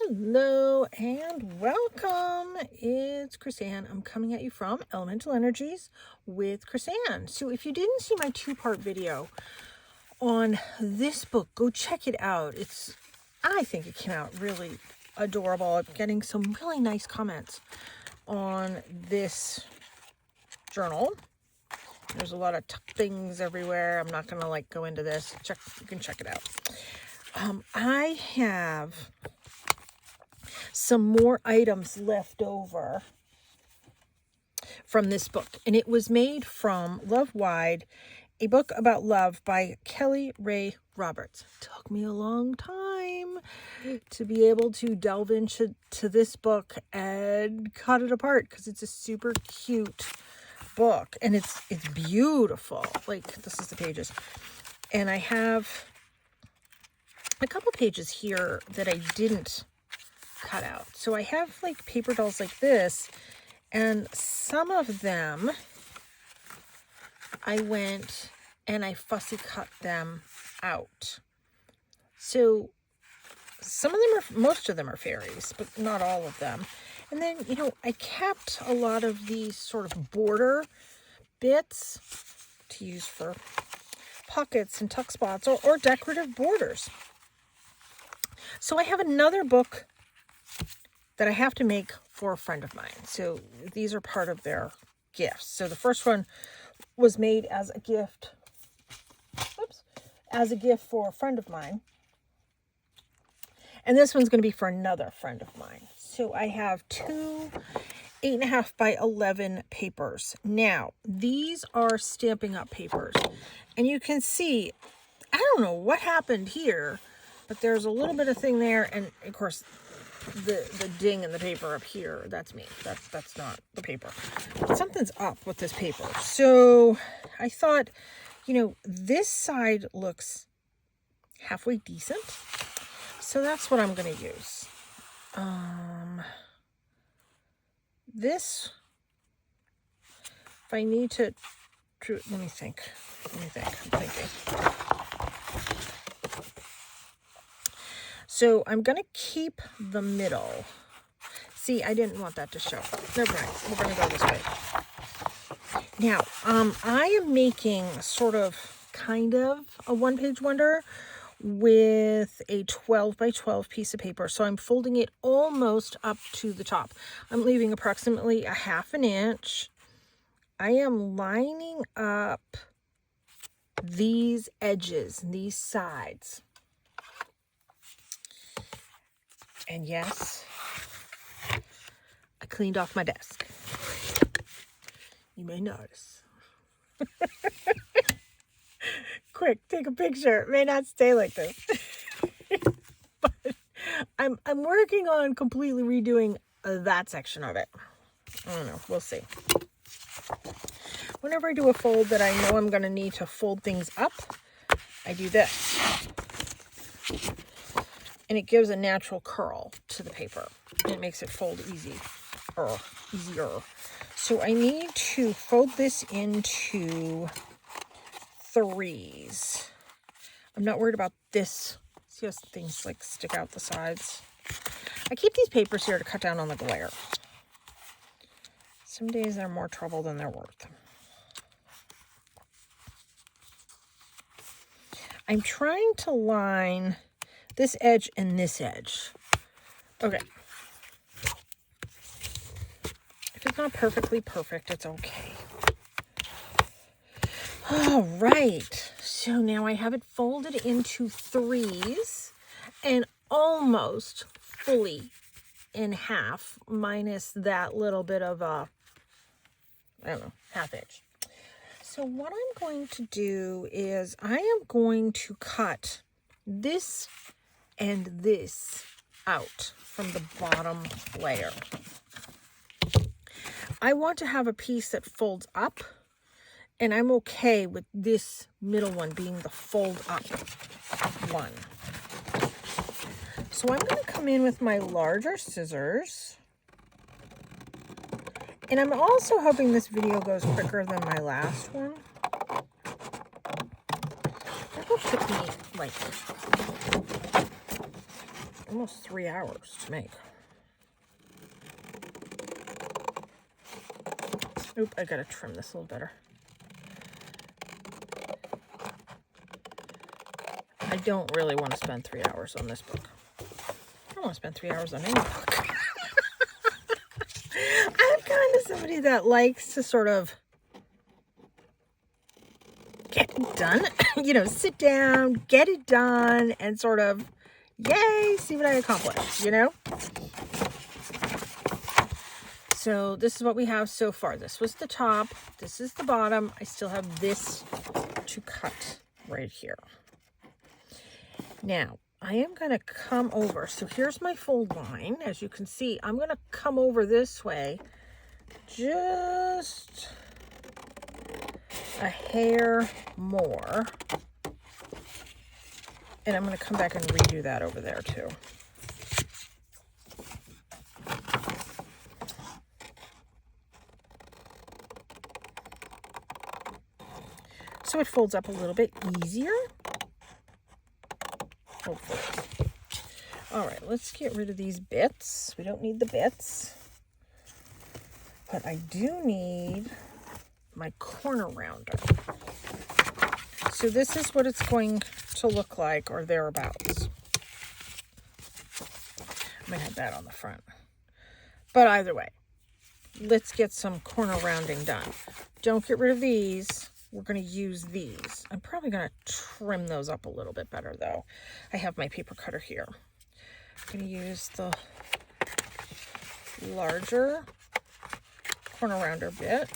Hello and welcome. It's Chrisanne. I'm coming at you from Elemental Energies with Chrisanne. So if you didn't see my two-part video on this book, go check it out. I think it came out really adorable. I'm getting some really nice comments on this journal. There's a lot of things everywhere. I'm not going to go into this. You can check it out. I have some more items left over from this book, and it was made from Love Wide, a book about love by Kelly Ray Roberts. It took me a long time to be able to delve into this book and cut it apart because it's a super cute book and it's beautiful. This is the pages, and I have a couple pages here that I didn't cut out. So I have paper dolls like this, and some of them I went and I fussy cut them out. So most of them are fairies, but not all of them. And then, I kept a lot of these sort of border bits to use for pockets and tuck spots or decorative borders. So I have another book that I have to make for a friend of mine. So these are part of their gifts. So the first one was made as a gift, for a friend of mine. And this one's going to be for another friend of mine. So I have two 8.5 by 11 papers. Now, these are Stampin' Up papers. And you can see, I don't know what happened here, but there's a little bit of thing there, and of course the ding in the paper up here, that's me. That's not the paper. But something's up with this paper. So I thought, this side looks halfway decent. So that's what I'm going to use. This, if I need to, let me think. I'm thinking. So I'm going to keep the middle. See, I didn't want that to show. Never mind. We're going to go this way. Now, I am making kind of a one-page wonder with a 12 by 12 piece of paper. So I'm folding it almost up to the top. I'm leaving approximately a 1/2 inch. I am lining up these edges, these sides. And yes, I cleaned off my desk. You may notice. Quick, take a picture. It may not stay like this. But I'm working on completely redoing that section of it. I don't know. We'll see. Whenever I do a fold that I know I'm going to need to fold things up, I do this. And it gives a natural curl to the paper. And it makes it fold easier. So I need to fold this into 3s. I'm not worried about this. See how things stick out the sides? I keep these papers here to cut down on the glare. Some days they're more trouble than they're worth. I'm trying to line this edge and this edge. Okay. If it's not perfectly perfect, it's okay. All right. So now I have it folded into 3s and almost fully in half, minus that little bit of a, 1/2 inch. So what I'm going to do is I am going to cut this and this out from the bottom layer. I want to have a piece that folds up, and I'm okay with this middle one being the fold up one. So I'm going to come in with my larger scissors, and I'm also hoping this video goes quicker than my last one. That will took me almost 3 hours to make. Oop, I gotta trim this a little better. I don't really want to spend 3 hours on this book. I don't want to spend 3 hours on any book. I'm kind of somebody that likes to sort of get it done. You know, sit down, get it done, and sort of, yay, see what I accomplished, you know? So this is what we have so far. This was the top. This is the bottom. I still have this to cut right here. Now, I am going to come over. So here's my fold line. As you can see, I'm going to come over this way just a hair more. And I'm going to come back and redo that over there too. So it folds up a little bit easier. Hopefully. All right, let's get rid of these bits. We don't need the bits. But I do need my corner rounder. So this is what it's going to look like, or thereabouts. I might have that on the front. But either way, let's get some corner rounding done. Don't get rid of these. We're going to use these. I'm probably going to trim those up a little bit better, though. I have my paper cutter here. I'm going to use the larger corner rounder bit.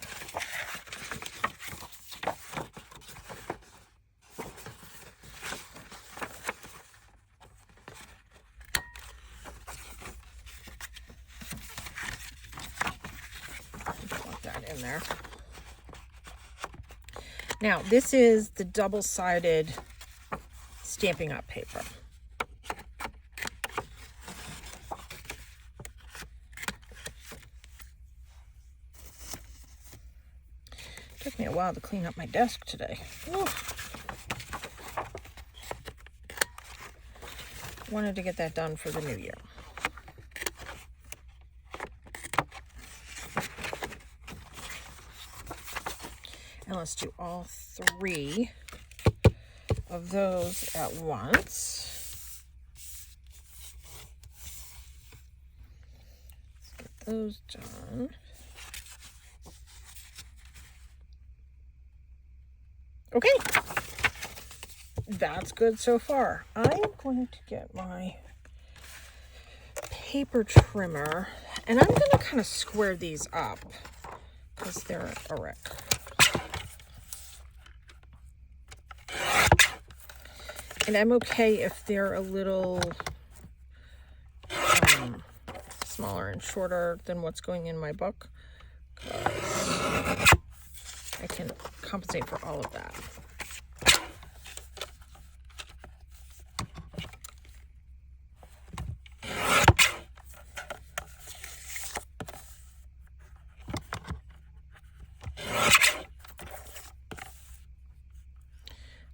Put that in there. Now, this is the double-sided Stampin' Up paper. Took me a while to clean up my desk today. Ooh. Wanted to get that done for the new year. And let's do all 3 of those at once. Let's get those done. Okay. That's good so far. I'm going to get my paper trimmer, and I'm going to kind of square these up because they're a wreck. And I'm okay if they're a little smaller and shorter than what's going in my book, because I can compensate for all of that.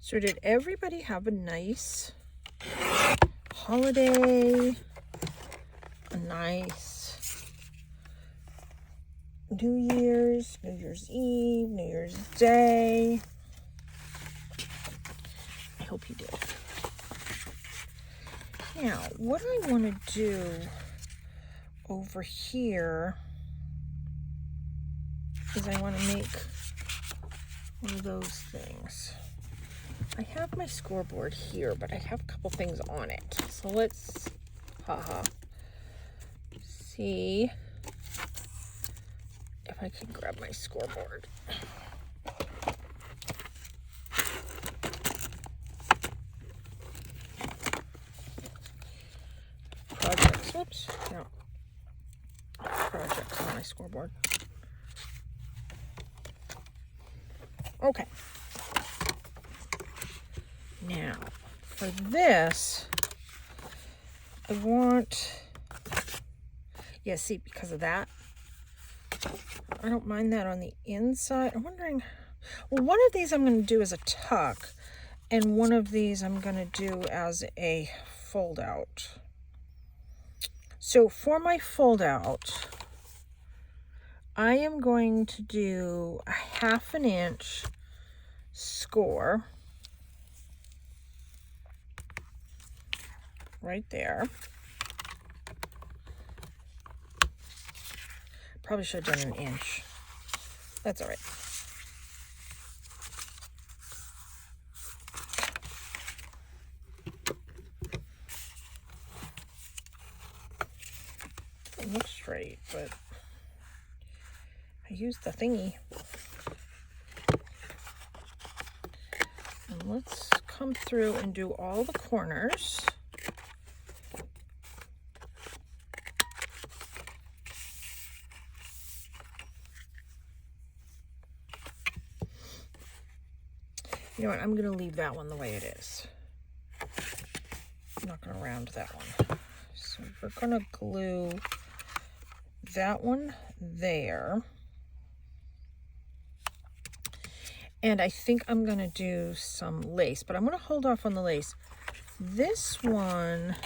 So did everybody have a nice holiday, a nice New Year's Eve, New Year's Day? I hope you did. Now, what I want to do over here is I want to make one of those things. I have my scoreboard here, but I have a couple things on it. So let's, see if I can grab my scoreboard. Projects, whoops, no. Projects on my scoreboard. Okay. Now, for this, I want, yeah, see, because of that, I don't mind that on the inside. I'm wondering, well, one of these I'm going to do as a tuck, and one of these I'm going to do as a fold out. So for my fold out, I am going to do a 1/2 inch score right there. Probably should have done an inch. That's all right. It looks straight, but I used the thingy. And let's come through and do all the corners. You know what, I'm gonna leave that one the way it is. I'm not gonna round that one. So we're gonna glue that one there. And I think I'm gonna do some lace, but I'm gonna hold off on the lace. This one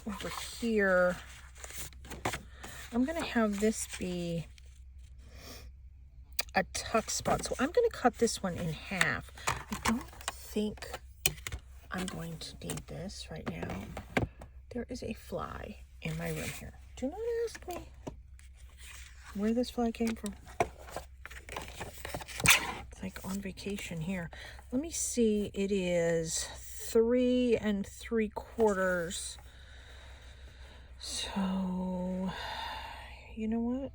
over here, I'm gonna have this be a tuck spot. So I'm gonna cut this one in half. I don't think I'm going to need this right now. There is a fly in my room here. Do not ask me where this fly came from. It's like on vacation here. Let me see. It is 3 3/4. So, you know what?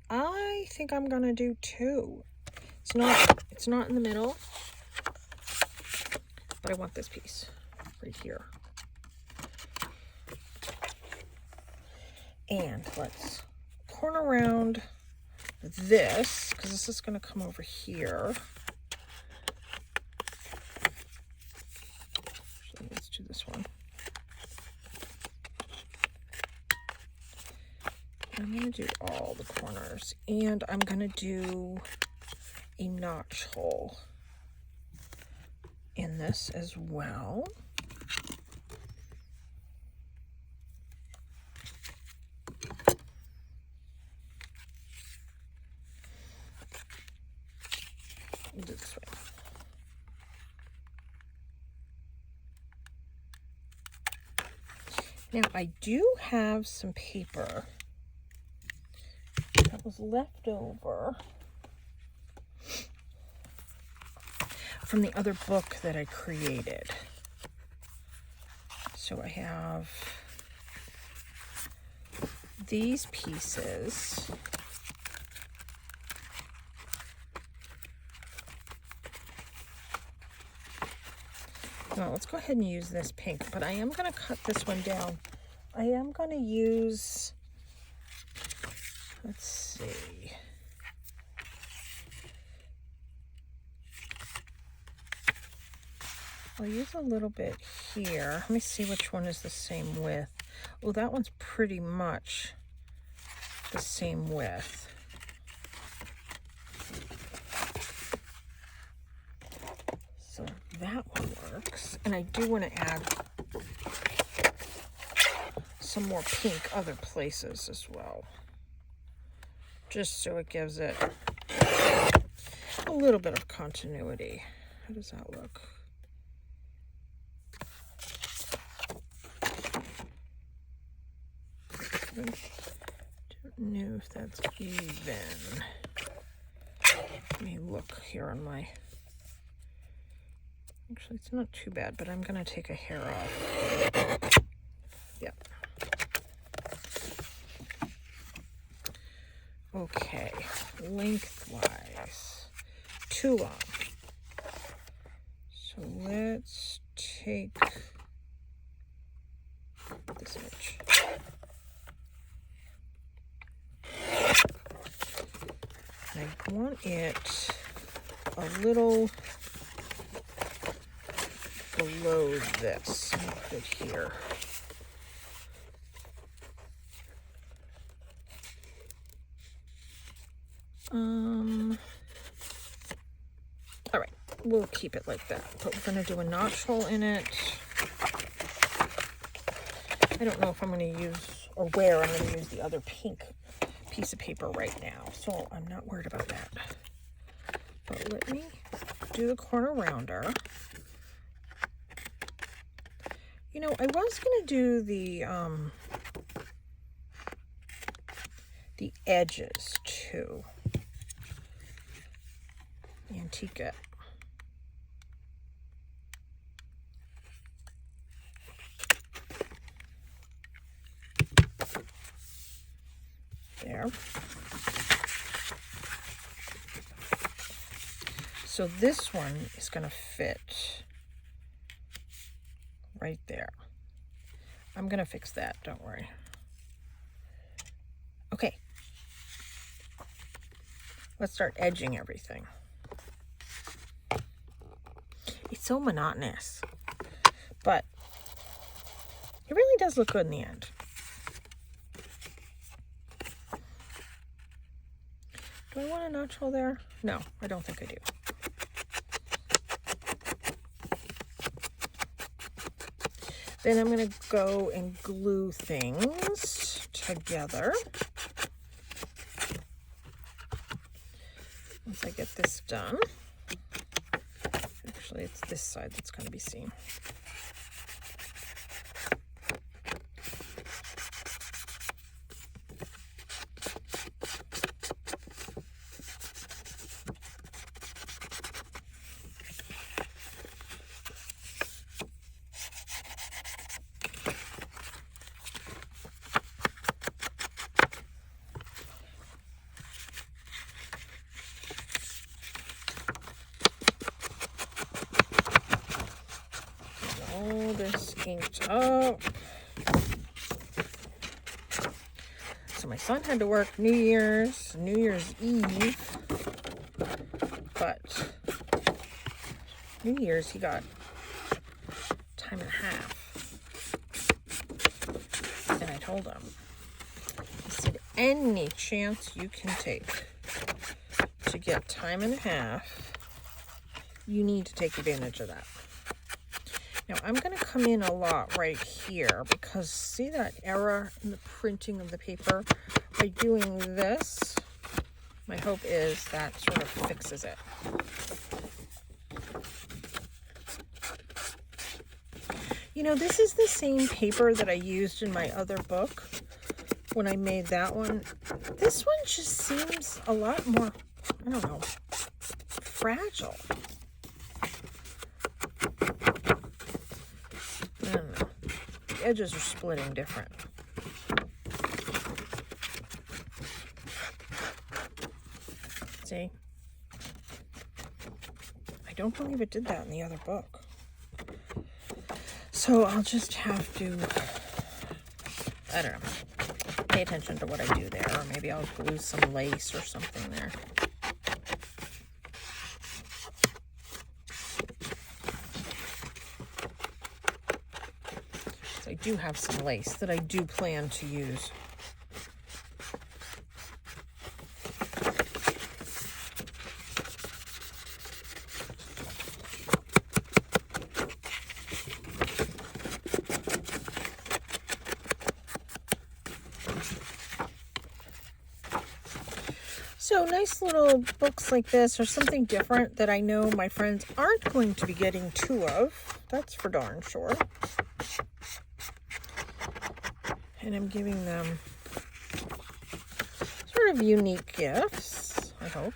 I think I'm gonna do 2. It's not in the middle, but I want this piece right here. And let's corner around this, because this is going to come over here. So let's do this one. I'm going to do all the corners, and I'm going to do a notch hole in this as well. Do it this way. Now I do have some paper that was left over from the other book that I created. So I have these pieces. Well, let's go ahead and use this pink, but I am going to cut this one down. I am going to use, let's see. I'll use a little bit here. Let me see which one is the same width. Oh, that one's pretty much the same width. So that one works. And I do want to add some more pink other places as well, just so it gives it a little bit of continuity. How does that look? I don't know if that's even. Let me look here on my, actually it's not too bad, but I'm gonna take a hair off. Yep. Okay, lengthwise, too long. So let's take this image. And I want it a little below this. I'll put it here. All right, we'll keep it like that, but we're gonna do a notch hole in it. I don't know if I'm going to use, or where I'm going to use the other pink piece of paper right now. So I'm not worried about that. But let me do the corner rounder. You know, I was going to do the edges too. Antique it. There. So this one is going to fit right there. I'm going to fix that, don't worry. Okay. Let's start edging everything. It's so monotonous, but it really does look good in the end. Do I want a notch hole there? No, I don't think I do. Then I'm going to go and glue things together. Once I get this done. Actually, it's this side that's going to be seen. All this inked up. So my son had to work New Year's Eve, but New Year's he got time and a half. And I told him, I said, any chance you can take to get time and a half, you need to take advantage of that. Now I'm going to come in a lot right here because see that error in the printing of the paper? By doing this, my hope is that sort of fixes it. You know, this is the same paper that I used in my other book when I made that one. This one just seems a lot more, I don't know, fragile. I don't know. The edges are splitting different. See? I don't believe it did that in the other book. So I'll just have to, I don't know, pay attention to what I do there. Or maybe I'll glue some lace or something there. I do have some lace that I do plan to use. So nice little books like this are something different that I know my friends aren't going to be getting two of. That's for darn sure. And I'm giving them sort of unique gifts, I hope.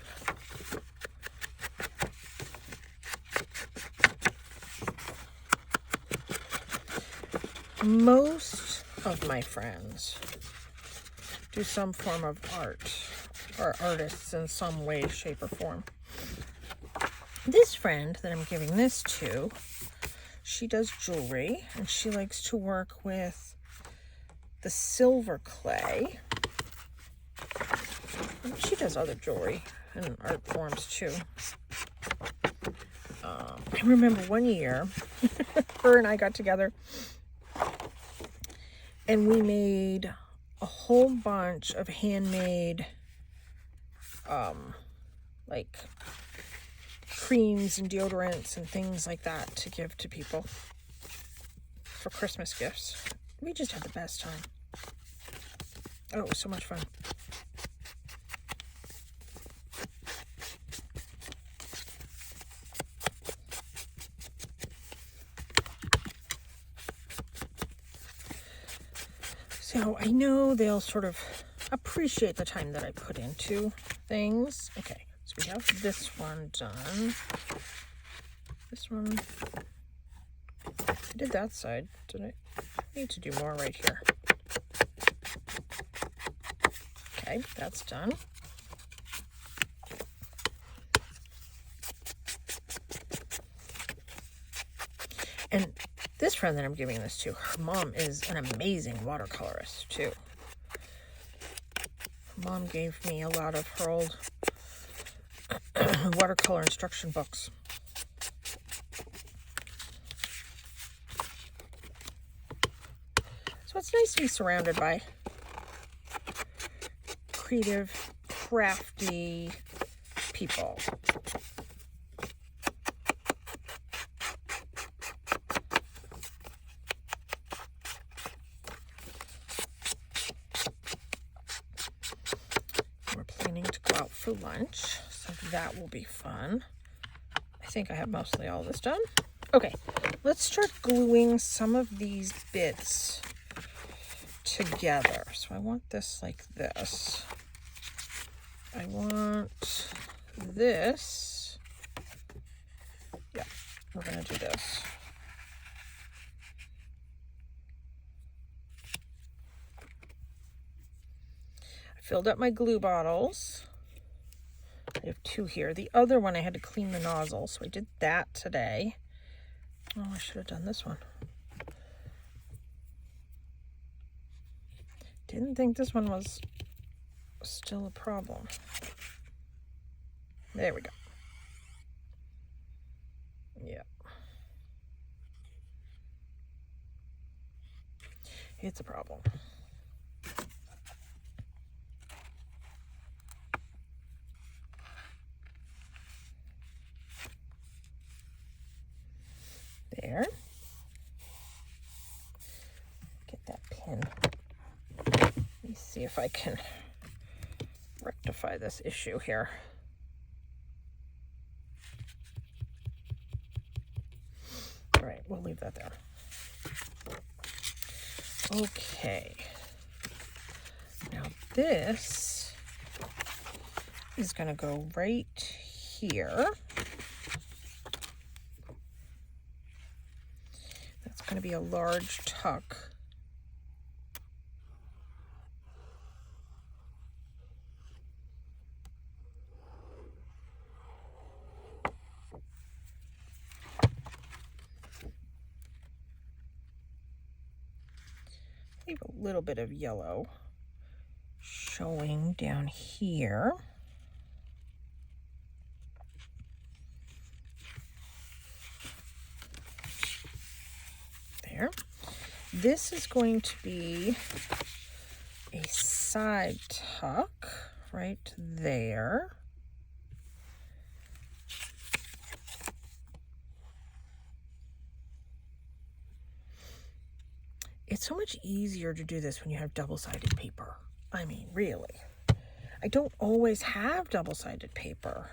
Most of my friends do some form of art, or artists in some way, shape, or form. This friend that I'm giving this to, she does jewelry, and she likes to work with the silver clay. She does other jewelry and art forms too. I remember one year, her and I got together and we made a whole bunch of handmade, like creams and deodorants and things like that to give to people for Christmas gifts. We just had the best time. Oh, it was so much fun. So I know they'll sort of appreciate the time that I put into things. Okay, so we have this one done. This one, I did that side. Did I need to do more right here? Okay, that's done. And this friend that I'm giving this to, her mom is an amazing watercolorist too. Her mom gave me a lot of her old watercolor instruction books. So it's nice to be surrounded by creative, crafty people. We're planning to go out for lunch, so that will be fun. I think I have mostly all this done. Okay, let's start gluing some of these bits together. So I want this like this. I want this. Yeah, we're gonna do this. I filled up my glue bottles. I have 2 here. The other one I had to clean the nozzle, so I did that today. Oh, I should have done this one. Didn't think this one was still a problem. There we go. Yeah. It's a problem. There. Get that pin. Let me see if I can rectify this issue here. All right, we'll leave that there. Okay. Now this is going to go right here. That's going to be a large tuck. Leave a little bit of yellow showing down here. There. This is going to be a side tuck right there. It's so much easier to do this when you have double-sided paper. I mean, really. I don't always have double-sided paper.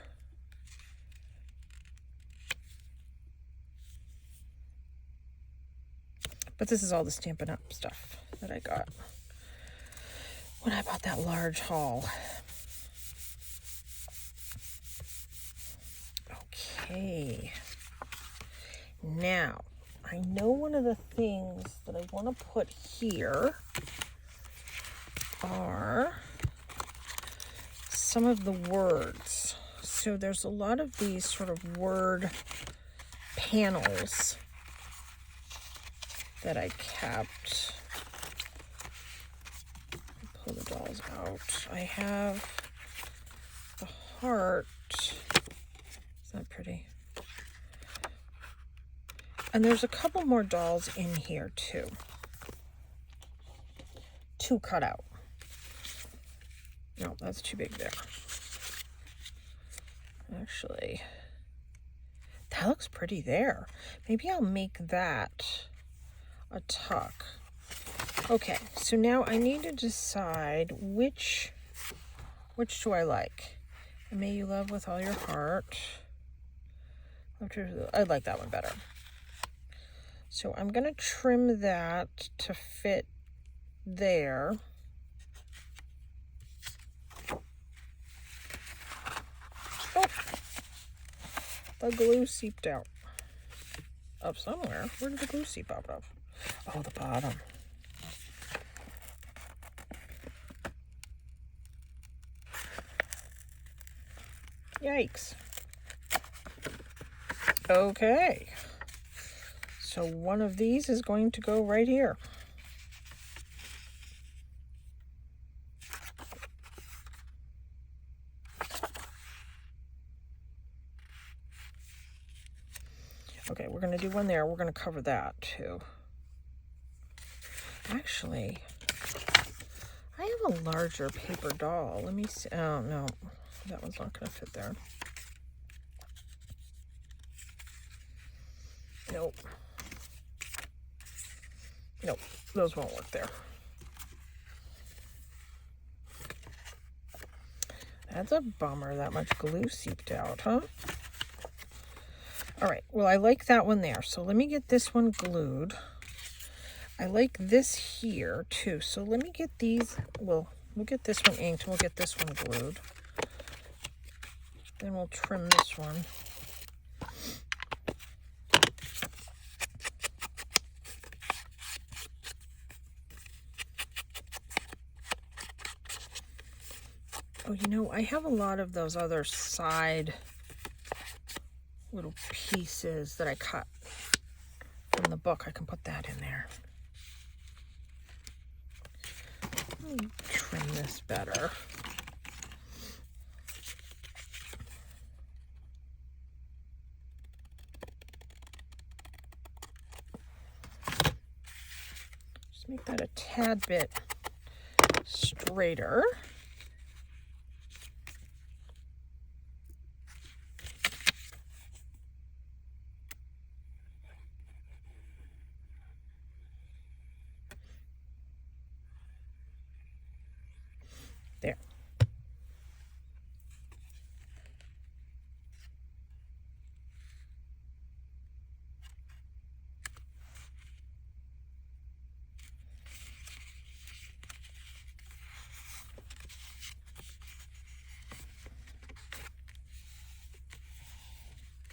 But this is all the Stampin' Up stuff that I got when I bought that large haul. Okay. Now, I know one of the things that I want to put here are some of the words. So there's a lot of these sort of word panels that I kept. Pull the dolls out. I have the heart. Isn't that pretty? And there's a couple more dolls in here too. 2 cut out. No, that's too big there. Actually, that looks pretty there. Maybe I'll make that a tuck. Okay, so now I need to decide which do I like. May you love with all your heart. I like that one better. So I'm going to trim that to fit there. Oh, the glue seeped out of somewhere. Where did the glue seep out of? Oh, the bottom. Yikes. Okay. So one of these is going to go right here. Okay, we're going to do one there. We're going to cover that too. Actually, I have a larger paper doll. Let me see. Oh, no. That one's not going to fit there. Nope. Nope. Those won't work there. That's a bummer. That much glue seeped out, huh? All right. Well, I like that one there. So let me get this one glued. I like this here too. So let me get these. We'll get this one inked. We'll get this one glued. Then we'll trim this one. Oh, you know, I have a lot of those other side little pieces that I cut from the book. I can put that in there. Let me trim this better. Just make that a tad bit straighter. There.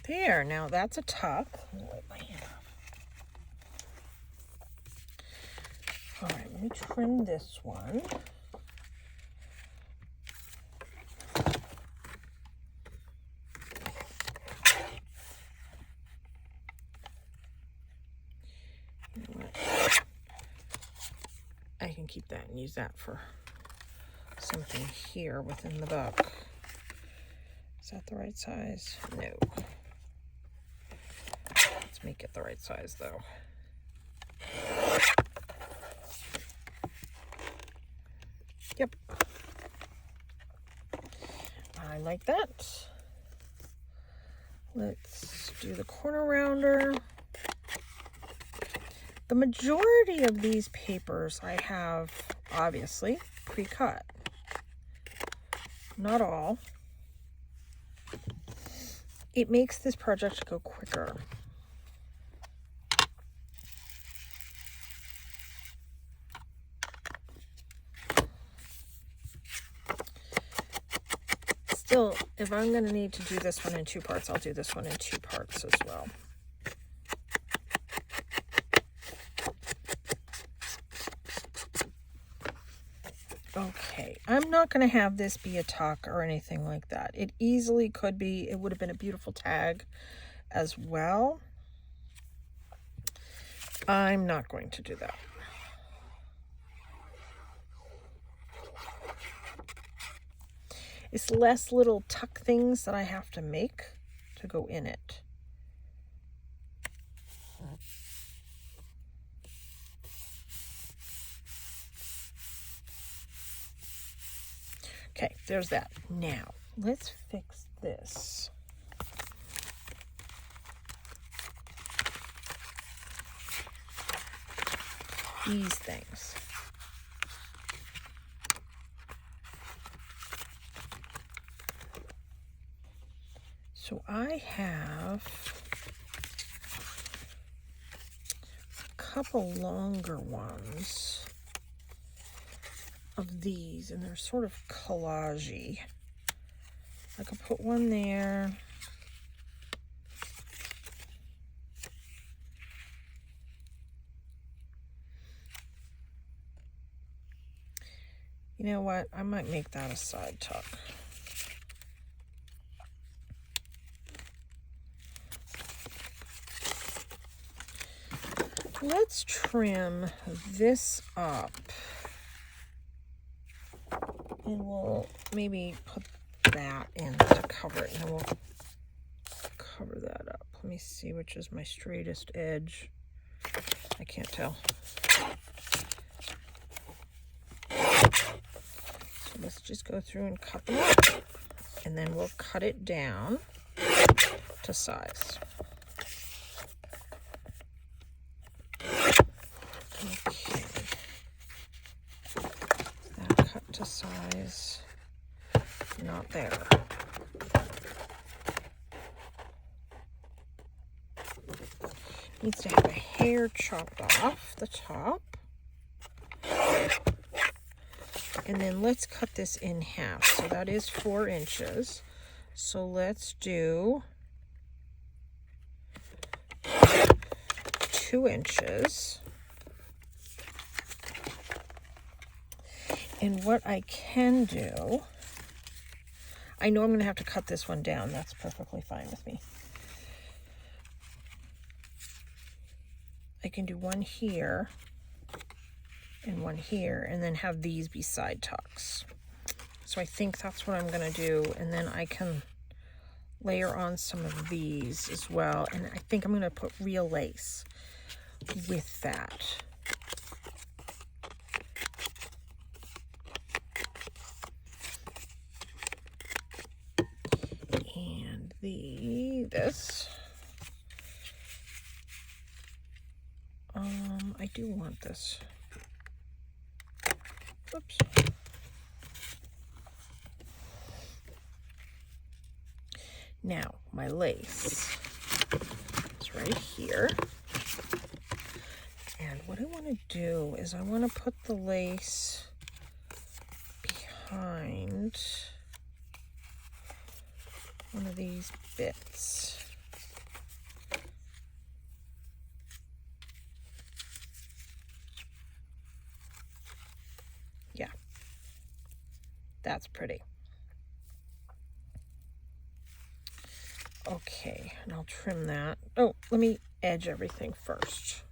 There, now that's a tuck. Let me wipe my hand off. All right, let me trim this one. I can keep that and use that for something here within the book. Is that the right size? No. Let's make it the right size though. Yep. I like that. Let's do the corner rounder. The majority of these papers I have obviously pre-cut. Not all. It makes this project go quicker. Still, if I'm going to need to do this one in 2 parts, I'll do this one in 2 parts as well. Okay, I'm not going to have this be a tuck or anything like that. It easily could be. It would have been a beautiful tag as well. I'm not going to do that. It's less little tuck things that I have to make to go in it. Okay, there's that. Now, let's fix this. these things. So I have a couple longer ones of these, and they're sort of collage-y. I could put one there. You know what? I might make that a side tuck. Let's trim this up. And we'll maybe put that in to cover it. And then we'll cover that up. Let me see which is my straightest edge. I can't tell. So let's just go through and cut them up. And then we'll cut it down to size. Okay. That cut to size. Not there. Needs to have a hair chopped off the top. And then let's cut this in half. So that is 4 inches. So let's do 2 inches. And what I can do, I know I'm going to have to cut this one down. That's perfectly fine with me. I can do one here and one here, and then have these be side tucks. So I think that's what I'm going to do. And then I can layer on some of these as well. And I think I'm going to put real lace with that. And this. I do want this. Oops. Now, my lace is right here. And what I want to do is I want to put the lace behind one of these bits. Yeah, that's pretty. Okay, and I'll trim that. Oh, let me edge everything first.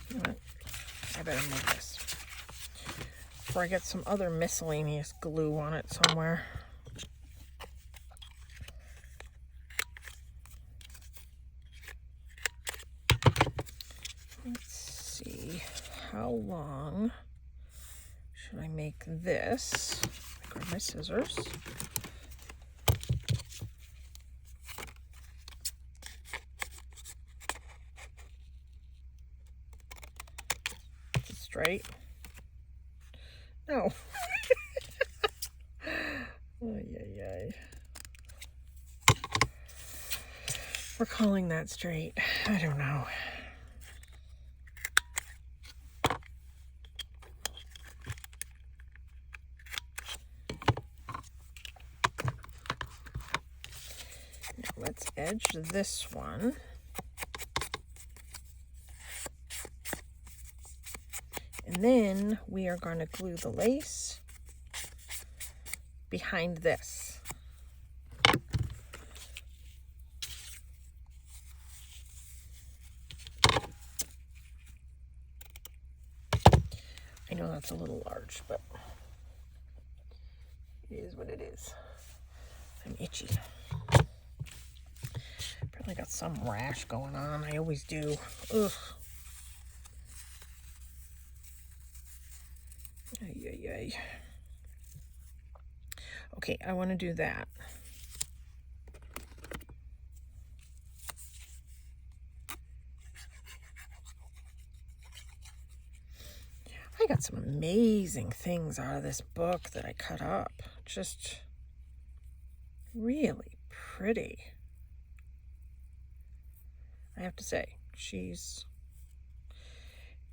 You know what? I better move this before I get some other miscellaneous glue on it somewhere. How long should I make this? Grab my scissors. Is it straight? No. Ay. We're calling that straight. I don't know. Let's edge this one. And then we are going to glue the lace behind this. I know that's a little large, but it is what it is. I'm itchy. I got some rash going on. I always do. Ugh. ay. Okay, I want to do that. I got some amazing things out of this book that I cut up. Just really pretty. I have to say, she's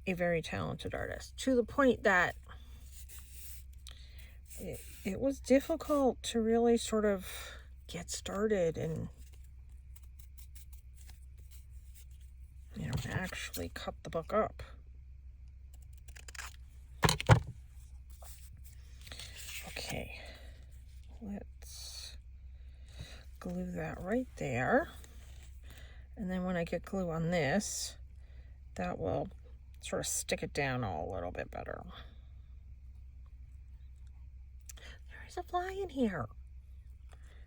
a very talented artist, to the point that it was difficult to really sort of get started and, you know, actually cut the book up. Okay, let's glue that right there. And then when I get glue on this, that will sort of stick it down a little bit better. There's a fly in here.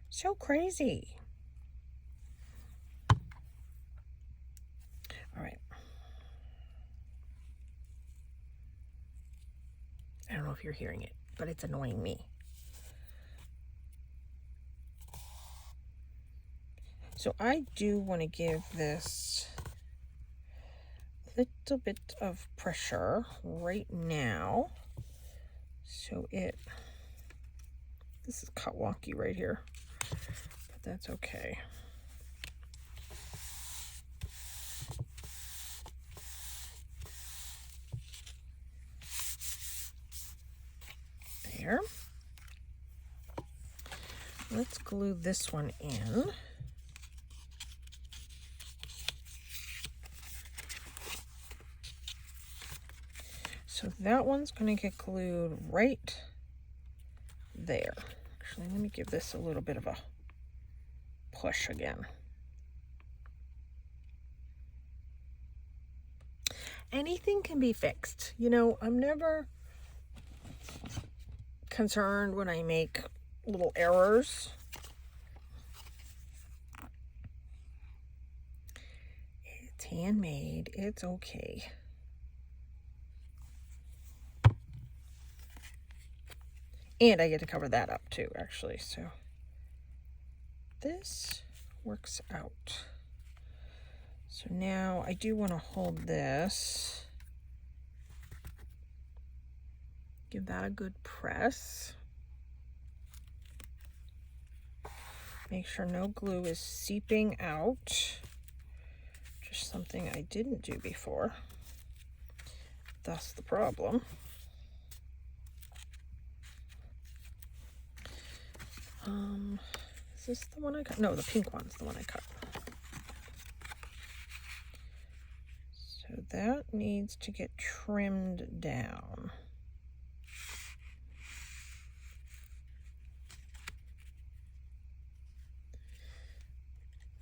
So crazy. All right. I don't know if you're hearing it, but it's annoying me. So I do want to give this a little bit of pressure right now. So this is cut wonky right here, but that's okay. There. Let's glue this one in. So that one's going to get glued right there. Actually, let me give this a little bit of a push again. Anything can be fixed. You know, I'm never concerned when I make little errors. It's handmade. It's okay. And I get to cover that up too, actually. So this works out. So now I do want to hold this. Give that a good press. Make sure no glue is seeping out. Just something I didn't do before. That's the problem. Is this the one I cut? No, the pink one's the one I cut. So that needs to get trimmed down.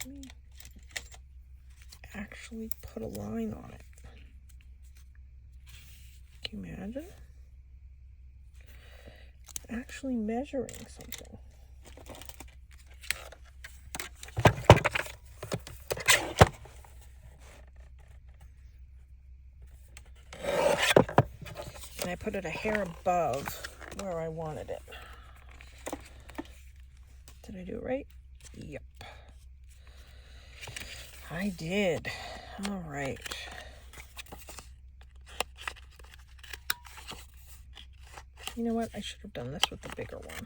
Let me actually put a line on it. Can you imagine? Actually measuring something. And I put it a hair above where I wanted it. Did I do it right? Yep. I did. All right. You know what? I should have done this with the bigger one,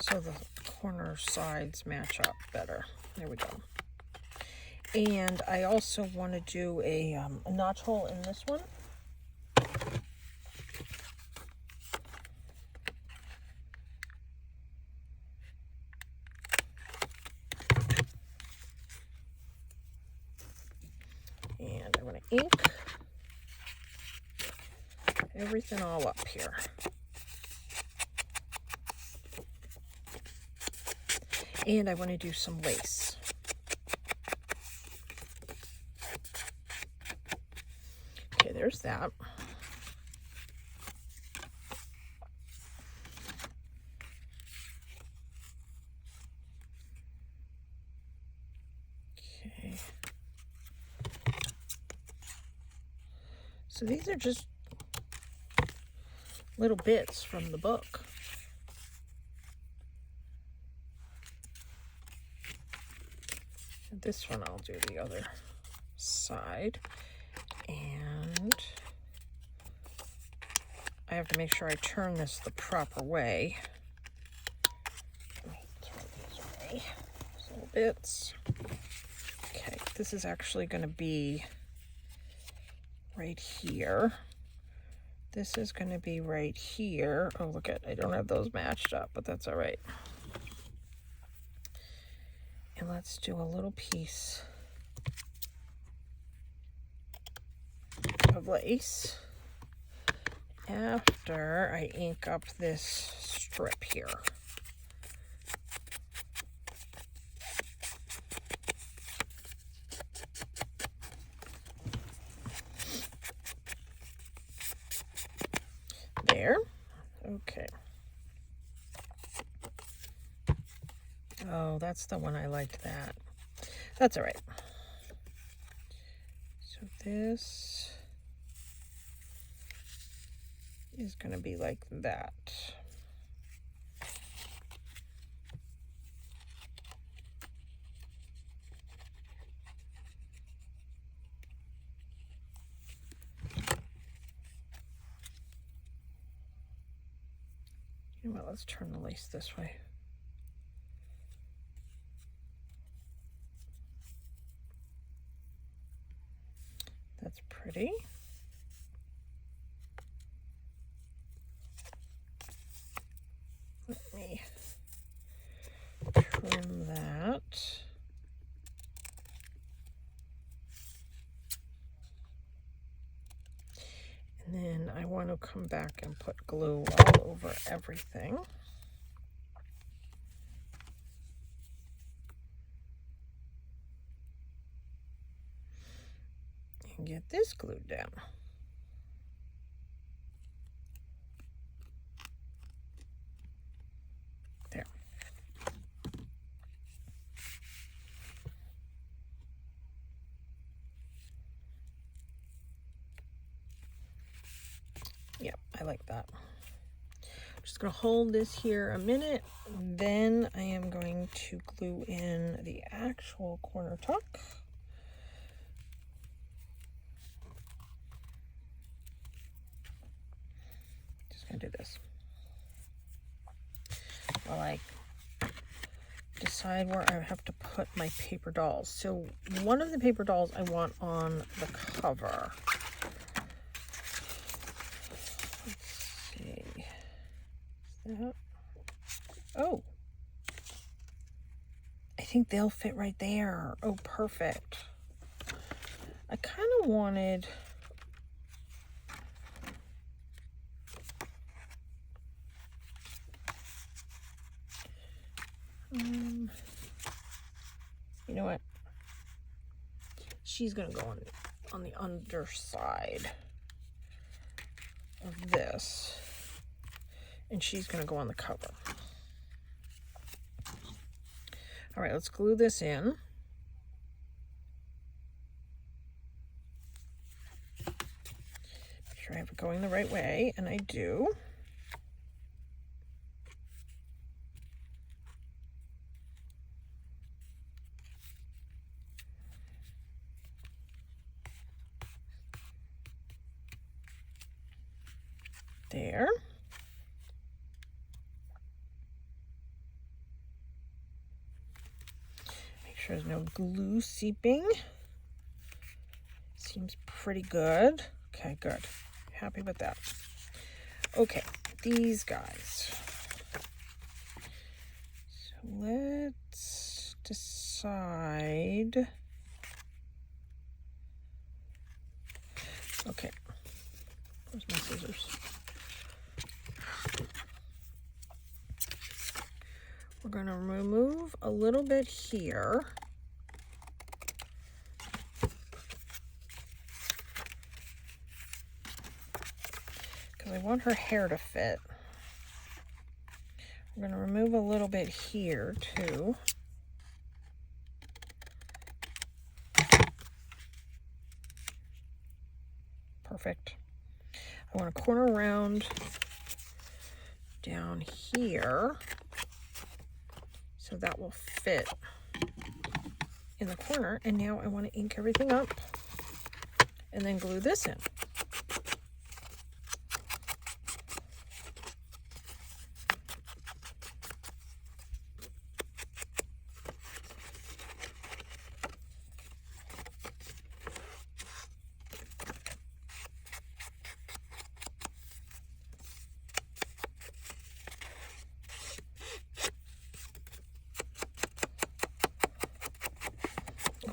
so the corner sides match up better. There we go. And I also want to do a notch hole in this one. And I want to ink everything all up here. And I want to do some lace. Okay, there's that. Okay. So these are just little bits from the book. This one I'll do the other side, and I have to make sure I turn this the proper way. Let me turn these away. These little bits. Okay, this is actually going to be right here. This is going to be right here. Oh, look at, I don't have those matched up, but that's all right. And let's do a little piece of lace after I ink up this strip here. There. Okay. Oh, that's the one I liked that. That's all right. So this is going to be like that. You know what, let's turn the lace this way. That's pretty. Let me trim that. And then I want to come back and put glue all over everything. And get this glued down. There. Yep, I like that. I'm just going to hold this here a minute. Then I am going to glue in the actual corner tuck. Just going to do this while I decide where I have to put my paper dolls. So one of the paper dolls I want on the cover. That. Oh, I think they'll fit right there. Oh, perfect. I kind of wanted you know what? She's gonna go on the underside of this. And she's going to go on the cover. All right, let's glue this in. Make sure I have it going the right way, and I do. There. There's no glue seeping. Seems pretty good. Okay, good. Happy with that. Okay, these guys. So let's decide. Okay, where's my scissors? We're going to remove a little bit here. Because I want her hair to fit. We're going to remove a little bit here too. Perfect. I want to corner around down here. So that will fit in the corner. And now I want to ink everything up and then glue this in.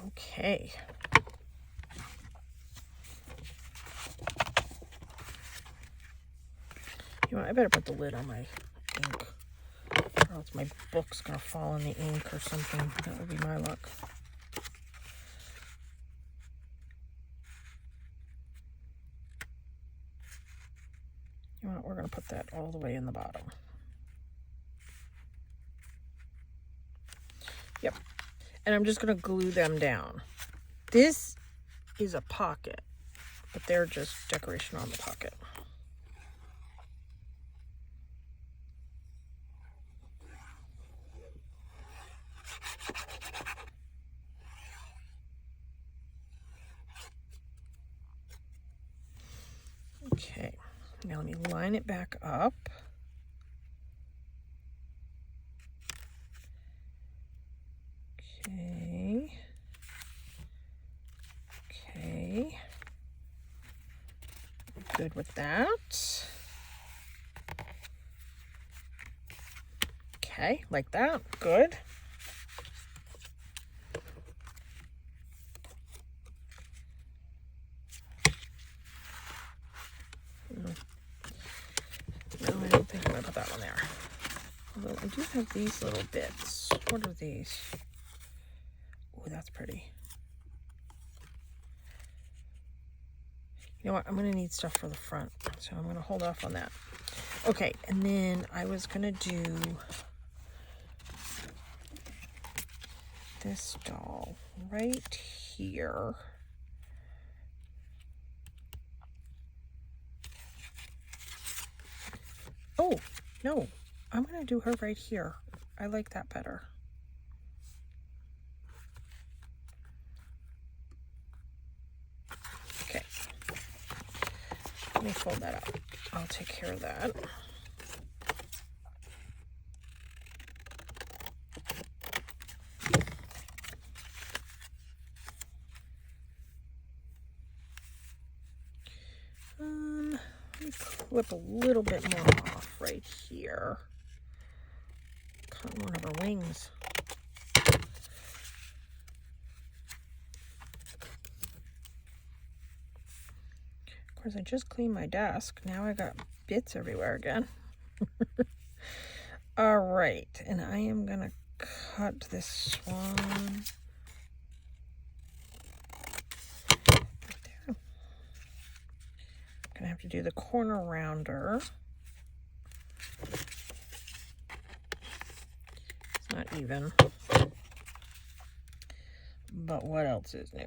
Okay. You know what, I better put the lid on my ink, or else my book's gonna fall in the ink or something. That would be my luck. You know what, we're gonna put that all the way in the bottom. Yep. And I'm just gonna glue them down. This is a pocket, but they're just decoration on the pocket. Okay, now let me line it back up. Okay. Okay. Good with that. Okay, like that. Good. No, I don't think I'm gonna put that one there. Although I do have these little bits. What are these? Oh, that's pretty. You know what? I'm gonna need stuff for the front, so I'm gonna hold off on that. Okay, and then I was gonna do this doll right here. Oh, no, I'm gonna do her right here. I like that better. Okay, let me fold that up. I'll take care of that. Let me clip a little bit more off right here. Cut one of her wings. Of course, I just cleaned my desk. Now I got bits everywhere again. All right, and I am gonna cut this swan. Gonna have to do the corner rounder. It's not even. But what else is new?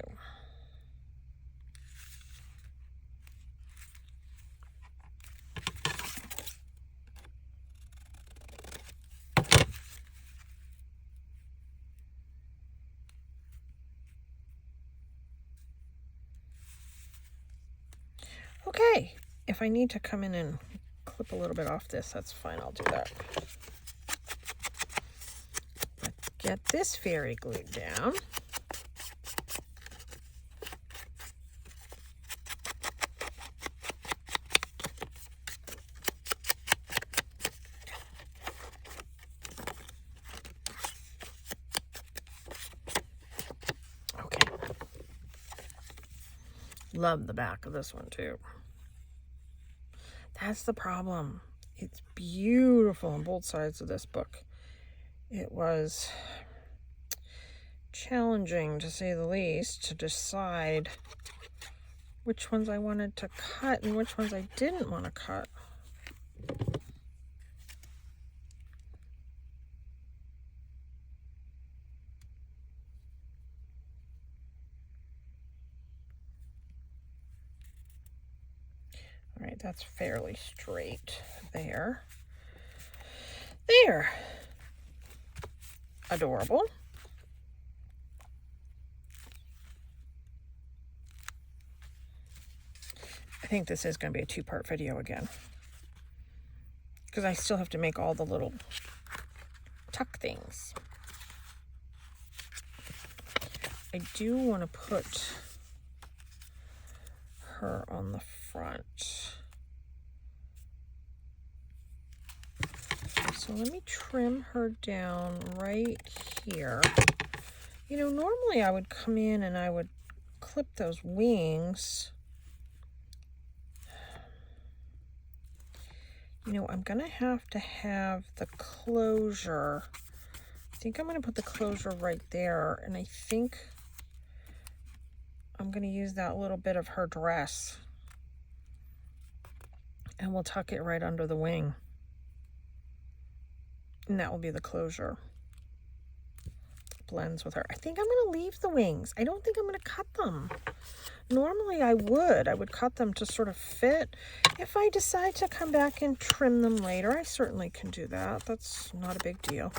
Okay, if I need to come in and clip a little bit off this, that's fine, I'll do that. Let's get this fairy glued down. Okay. Love the back of this one too. That's the problem. It's beautiful on both sides of this book. It was challenging, to say the least, to decide which ones I wanted to cut and which ones I didn't want to cut. All right, that's fairly straight there. There. Adorable. I think this is going to be a two-part video again, because I still have to make all the little tuck things. I do want to put her on the front. So let me trim her down right here. You know, normally I would come in and I would clip those wings. You know, I'm going to have the closure. I think I'm going to put the closure right there, and I think I'm going to use that little bit of her dress, and we'll tuck it right under the wing, and that will be the closure. Blends with her. I think I'm going to leave the wings. I don't think I'm going to cut them. Normally I would cut them to sort of fit. If I decide to come back and trim them later, I certainly can do that. That's not a big deal.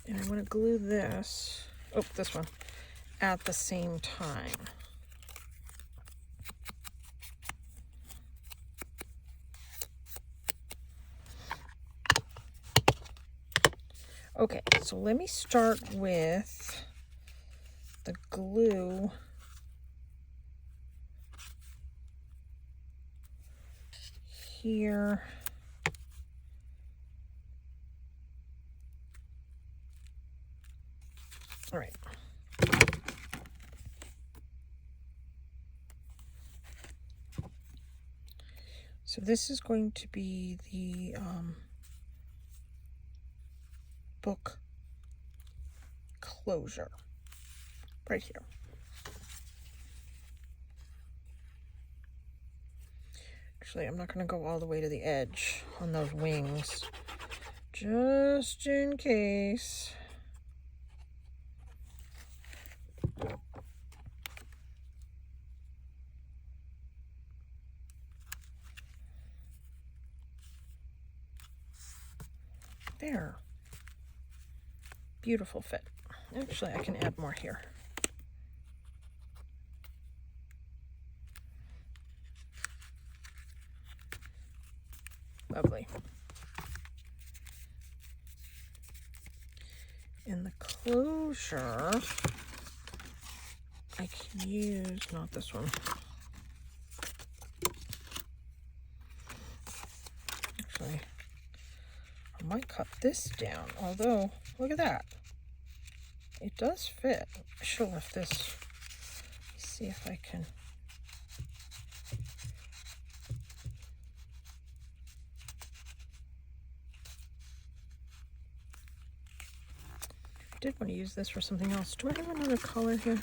And I want to glue this, this one, at the same time. Okay, so let me start with the glue here. All right. So this is going to be the book closure right here. Actually, I'm not going to go all the way to the edge on those wings, just in case. There. Beautiful fit. Actually, I can add more here. Lovely. And the closure, I can use, not this one. Actually, I might cut this down, although, look at that. It does fit. I should have left this. Let's see if I can. I did want to use this for something else. Do I have another color here?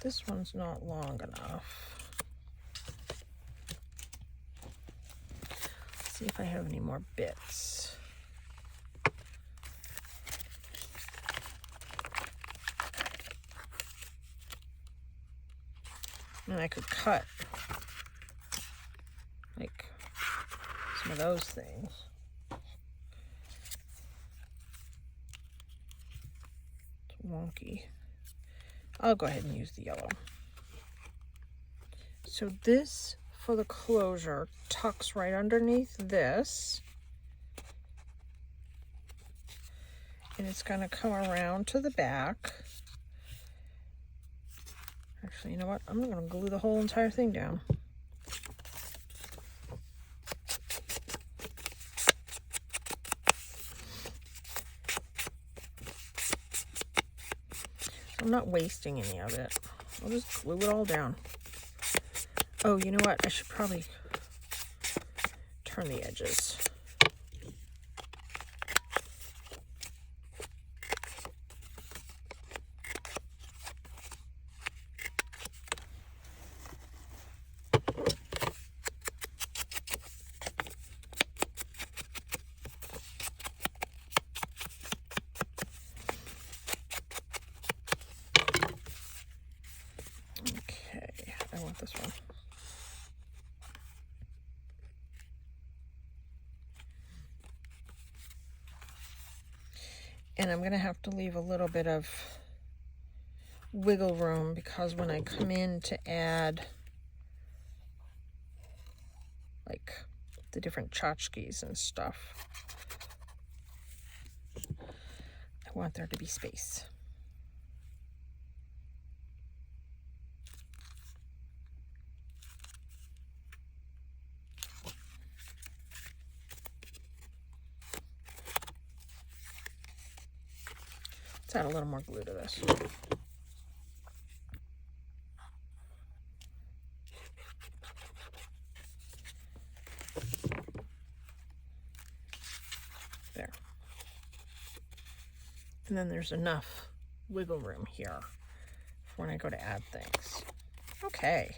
This one's not long enough. Let's see if I have any more bits. And I could cut like some of those things. It's wonky. I'll go ahead and use the yellow. So this, for the closure, tucks right underneath this. And it's going to come around to the back. Actually, you know what? I'm going to glue the whole entire thing down. I'm not wasting any of it. I'll just glue it all down. Oh, you know what? I should probably turn the edges. And I'm going to have to leave a little bit of wiggle room because when I come in to add like the different tchotchkes and stuff, I want there to be space. Let's add a little more glue to this. There. And then there's enough wiggle room here for when I go to add things. Okay.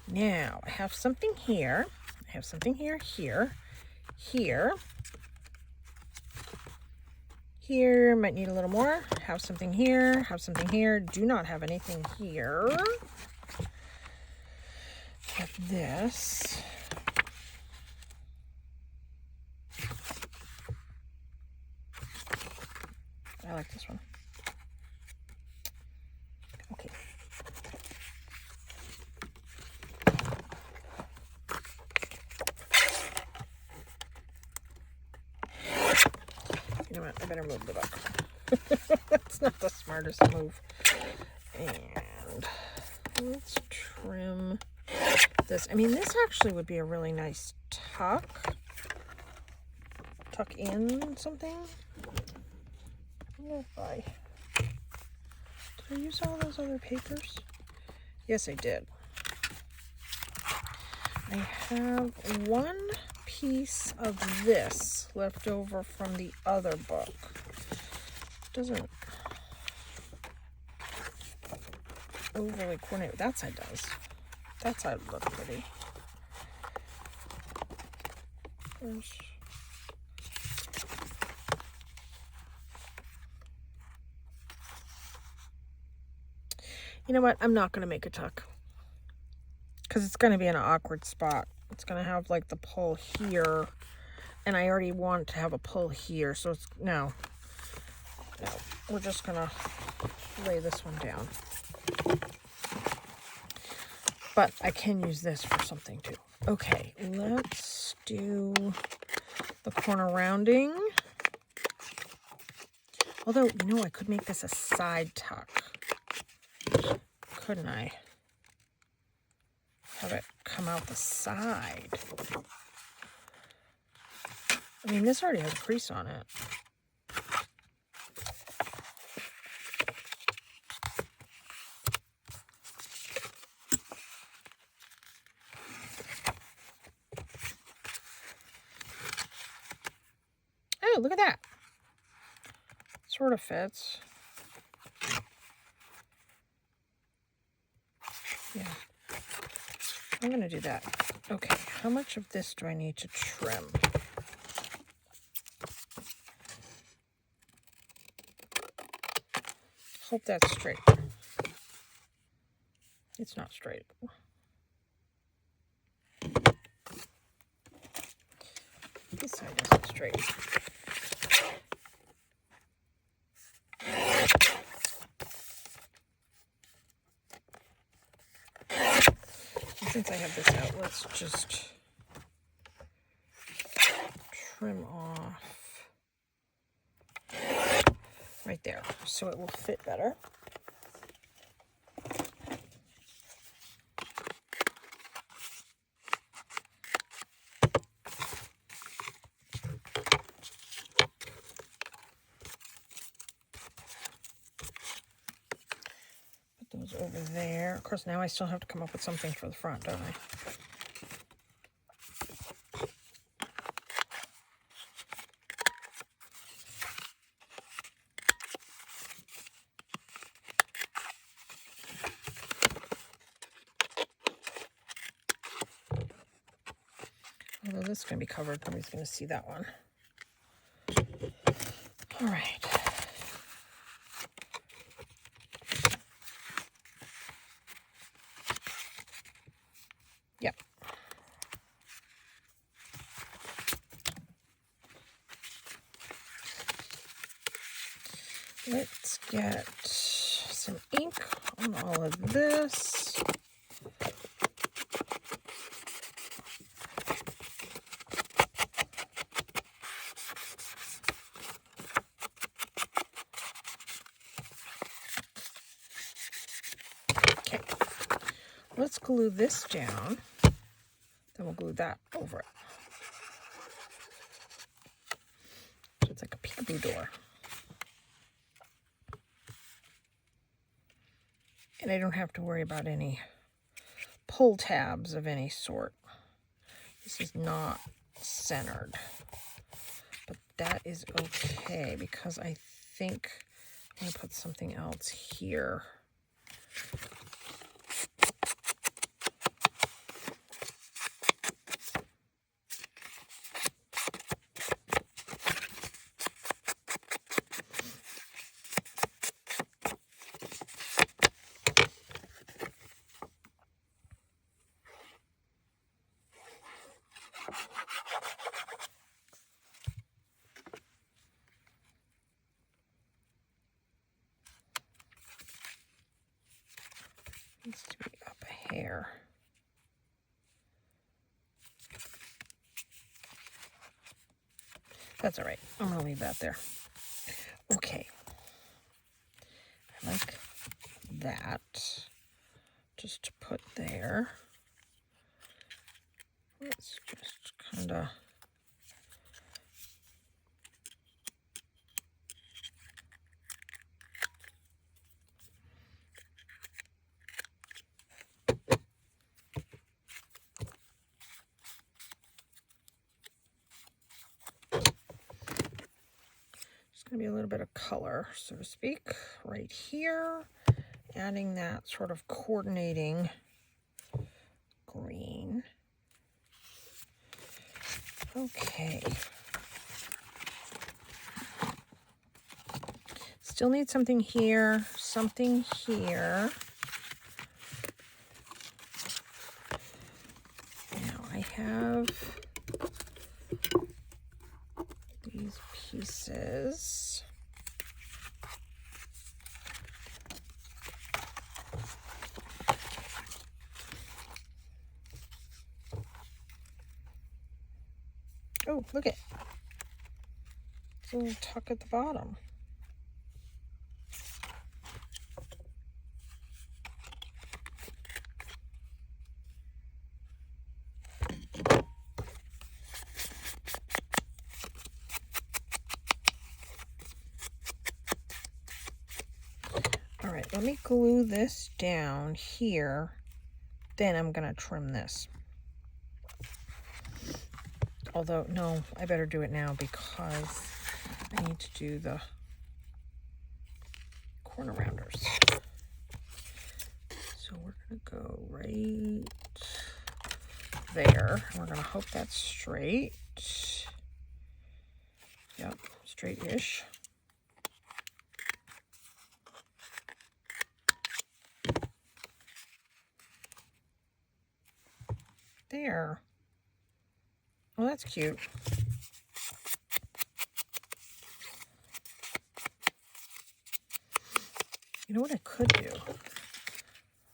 Now I have something here. I have something here, here, here. Here, might need a little more. Have something here, have something here. Do not have anything here. Have this. I like this one. Okay. You know what? I better move the book. That's not the smartest move. And let's trim this. I mean, this actually would be a really nice tuck in something. I don't know if did I use all those other papers? Yes, I did. I have one piece of this left over from the other book. Doesn't overly coordinate. That side does. That side would look pretty. You know what? I'm not going to make a tuck because it's going to be in an awkward spot. It's going to have like the pull here, and I already want to have a pull here, so it's no, we're just going to lay this one down. But I can use this for something too. Okay, let's do the corner rounding. Although, you know, I could make this a side tuck. Couldn't I? Have it come out the side. I mean, this already has a crease on it. Oh, look at that. Sort of fits. Yeah. I'm going to do that. Okay, how much of this do I need to trim? Hope that's straight. It's not straight. This side isn't straight. And since I have this out, let's just trim off right there so it will fit better. Those over there. Of course, now I still have to come up with something for the front, don't I? Although this is going to be covered, nobody's going to see that one. All right. Yep. get some ink on all of this. Okay, let's glue this down. Then we'll glue that over it. So it's like a peekaboo door. And I don't have to worry about any pull tabs of any sort. This is not centered. But that is okay because I think I'm going to put something else here. Needs to be up a hair. That's all right. I'm going to leave that there. Okay. I like that. Just to put there. Let's just kind of... Going to be a little bit of color, so to speak, right here. Adding that sort of coordinating green. Okay. Still need something here, something here. Now I have these pieces. Oh, look at it's a little tuck at the bottom. All right, let me glue this down here. Then I'm going to trim this. Although, no, I better do it now because I need to do the corner rounders. So we're going to go right there. We're going to hope that's straight. Yep, straight-ish. There. Well, that's cute. You know what I could do?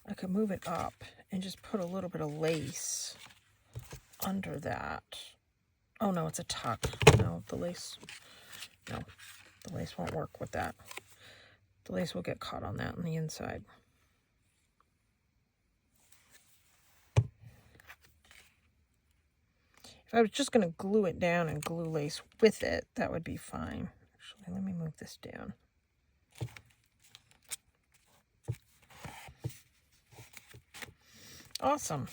I could move it up and just put a little bit of lace under that. Oh, no, it's a tuck. No, the lace won't work with that. The lace will get caught on that on the inside. If I was just going to glue it down and glue lace with it, that would be fine. Actually, let me move this down. Awesome.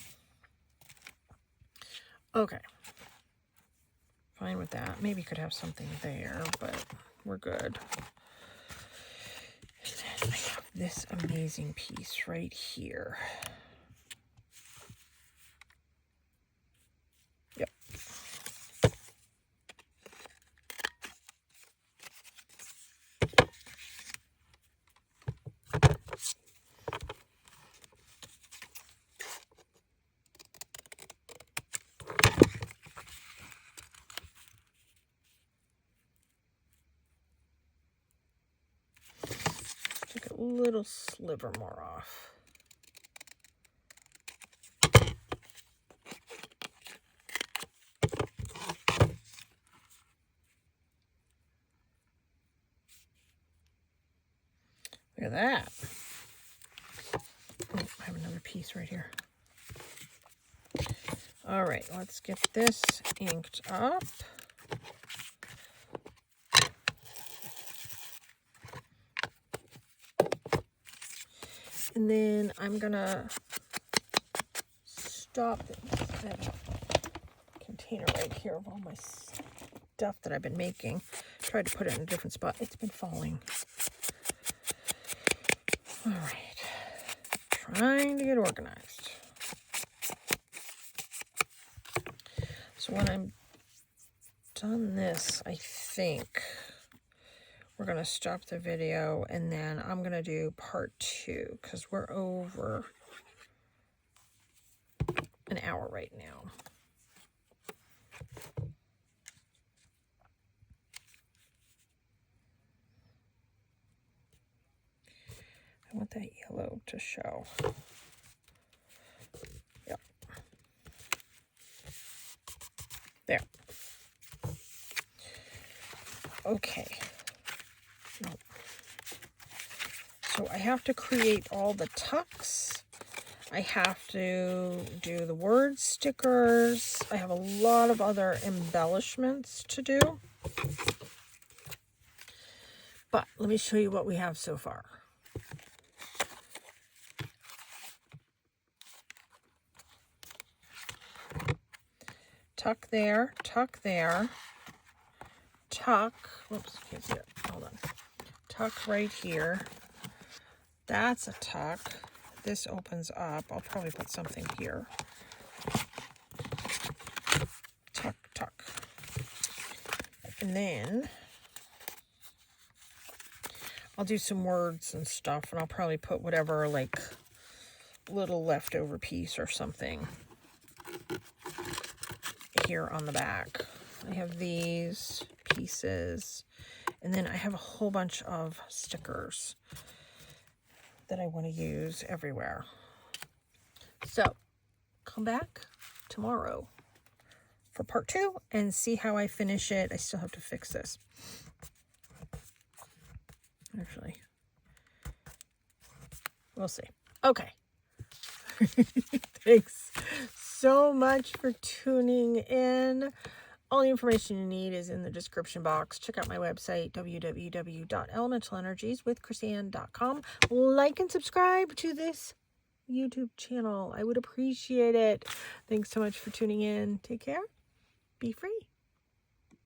Okay. Fine with that. Maybe could have something there, but we're good. And then I have this amazing piece right here. Yep. a little sliver more off. Look at that. Oh, I have another piece right here. All right, let's get this inked up. And then I'm gonna stop this container right here of all my stuff that I've been making. Tried to put it in a different spot. It's been falling. All right, trying to get organized. So when I'm done this, I think we're going to stop the video, and then I'm going to do part 2 because we're over an hour right now. I want that yellow to show. Yep. There. Okay. So I have to create all the tucks. I have to do the word stickers. I have a lot of other embellishments to do. But let me show you what we have so far. Tuck there, tuck there, tuck, whoops, can't see it, hold on. Tuck right here. That's a tuck. This opens up. I'll probably put something here. Tuck, tuck. And then I'll do some words and stuff, and I'll probably put whatever, like, little leftover piece or something here on the back. I have these pieces, and then I have a whole bunch of stickers that I want to use everywhere. So come back tomorrow for part 2 and see how I finish it. I still have to fix this. Actually, we'll see. Okay. Thanks so much for tuning in. All the information you need is in the description box. Check out my website, www.elementalenерgieswithchrisanne.com. Like and subscribe to this YouTube channel. I would appreciate it. Thanks so much for tuning in. Take care. Be free.